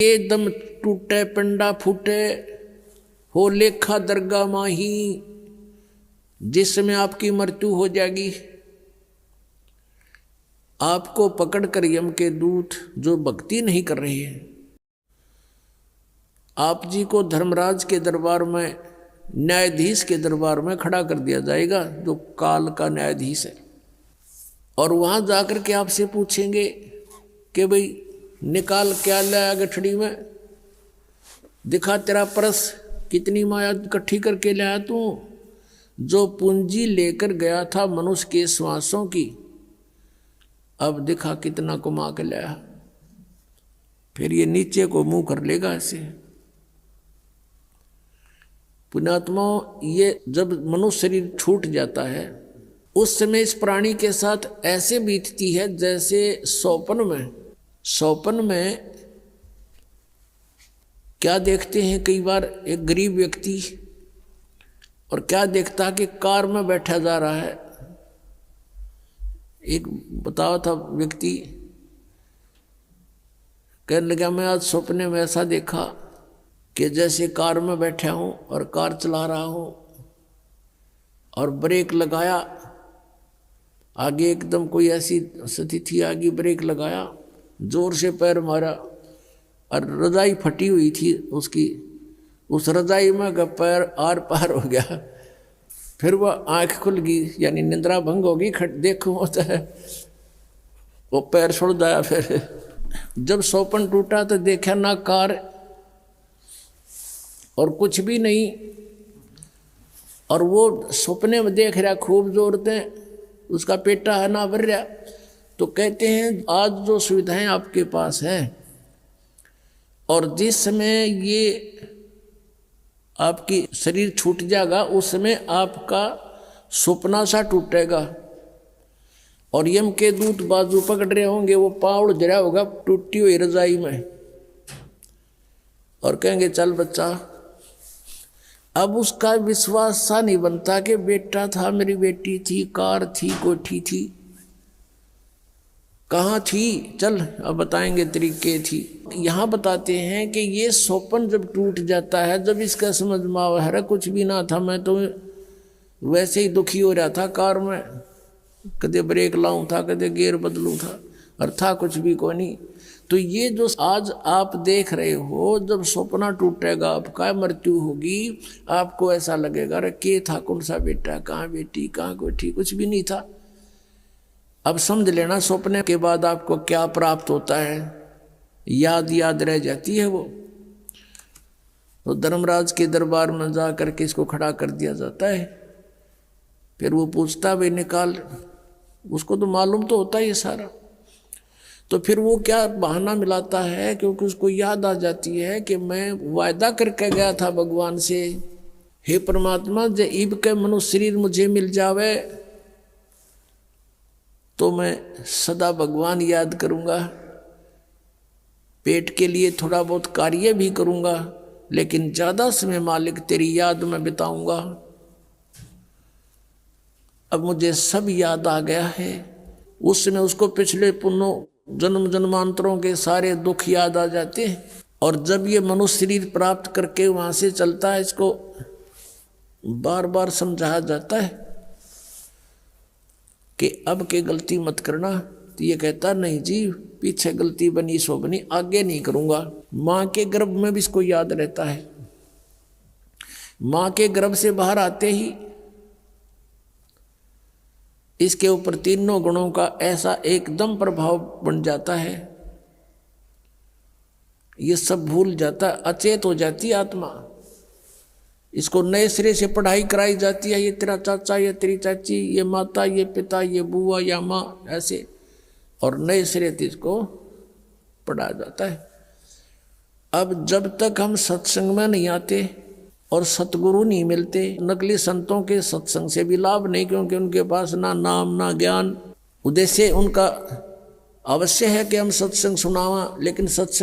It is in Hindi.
एकदम टूटे पिंडा फूटे हो लेखा दरगाह माही, जिसमें आपकी मृत्यु हो जाएगी। आपको पकड़कर यम के दूत जो भक्ति नहीं कर रहे हैं, आप जी को धर्मराज के दरबार में, न्यायाधीश के दरबार में खड़ा कर दिया जाएगा, जो काल का न्यायाधीश है। और वहां जाकर के आपसे पूछेंगे कि भाई निकाल क्या लाया गठड़ी में, दिखा तेरा परस, कितनी माया इकट्ठी करके लाया तू। जो पूंजी लेकर गया था मनुष्य के श्वासों की, अब दिखा कितना कमा के लाया। फिर ये नीचे को मुंह कर लेगा ऐसे। पुण्यात्मा, ये जब मनुष्य शरीर छूट जाता है उस समय इस प्राणी के साथ ऐसे बीतती है जैसे सौपन में क्या देखते हैं कई बार एक गरीब व्यक्ति, और क्या देखता कि कार में बैठा जा रहा है। एक बताया था व्यक्ति, कहने लगा मैं आज सपने में ऐसा देखा कि जैसे कार में बैठा हूं और कार चला रहा हूं, और ब्रेक लगाया, आगे एकदम कोई ऐसी स्थिति थी, आगे ब्रेक लगाया, जोर से पैर मारा और रजाई फटी हुई थी उसकी, उस रजाई में का पैर आर पार हो गया। फिर वह आंख खुल गई, यानी निंद्रा भंग होगी, देखो होता है, वो पैर छोड़ दिया। फिर जब सौपन टूटा तो देखा ना कार और कुछ भी नहीं, और वो सपने में देख रहा खूब जोर से, उसका पेटा है ना भर रहा। तो कहते हैं आज जो सुविधाएं आपके पास है, और जिस समय ये आपकी शरीर छूट जाएगा उस समय आपका सपना सा टूटेगा, और यम के दूत बाजू पकड़ रहे होंगे, वो पाँव जरा होगा टूटी हुई रजाई में, और कहेंगे चल बच्चा। अब उसका विश्वास सा नहीं बनता कि बेटा था, मेरी बेटी थी, कार थी, कोठी थी, कहाँ थी, चल अब बताएंगे तरीके थी। यहाँ बताते हैं कि ये सौपन जब टूट जाता है, जब इसका समझ में आ रहा कुछ भी ना था, मैं तो वैसे ही दुखी हो रहा था कार में, कदे ब्रेक लाऊं था, कदे गियर बदलूं था, और था कुछ भी को नहीं। तो ये जो आज आप देख रहे हो, जब सपना टूटेगा, आपका मृत्यु होगी, आपको ऐसा लगेगा अरे के था, कौन सा बेटा, कहाँ बेटी, कहाँ कोठी, कुछ भी नहीं था। अब समझ लेना सपने के बाद आपको क्या प्राप्त होता है, याद रह जाती है वो। तो धर्मराज के दरबार में जा करके इसको खड़ा कर दिया जाता है। फिर वो पूछता भाई निकाल, उसको तो मालूम तो होता है ये सारा। तो फिर वो क्या बहाना मिलाता है, क्योंकि उसको याद आ जाती है कि मैं वायदा करके गया था भगवान से, हे परमात्मा जब ईब के मनुष्य शरीर मुझे मिल जावे तो मैं सदा भगवान याद करूंगा, पेट के लिए थोड़ा बहुत कार्य भी करूंगा, लेकिन ज्यादा समय मालिक तेरी याद में बिताऊंगा। अब मुझे सब याद आ गया है। उस समय उसको पिछले पुण्यों जन्म जन्मांतरों के सारे दुख याद आ जाते हैं, और जब ये मनुष्य शरीर प्राप्त करके वहां से चलता है, इसको बार बार समझाया जाता है कि अब के गलती मत करना। तो ये कहता नहीं जी, पीछे गलती बनी सो बनी, आगे नहीं करूंगा। माँ के गर्भ में भी इसको याद रहता है। माँ के गर्भ से बाहर आते ही इसके ऊपर तीनों गुणों का ऐसा एकदम प्रभाव बन जाता है, ये सब भूल जाता है, अचेत हो जाती है आत्मा। इसको नए सिरे से पढ़ाई कराई जाती है, ये तेरा चाचा, ये तेरी चाची, ये माता, ये पिता, ये बुआ या माँ, ऐसे, और नए सिरे से इसको पढ़ाया जाता है। अब जब तक हम सत्संग में नहीं आते और सतगुरु नहीं मिलते, नकली संतों के सत्संग से भी लाभ नहीं, क्योंकि उनके पास ना नाम ना ज्ञान। उद्देश्य उनका अवश्य है कि हम सत्संग सुनावा, लेकिन सत्संग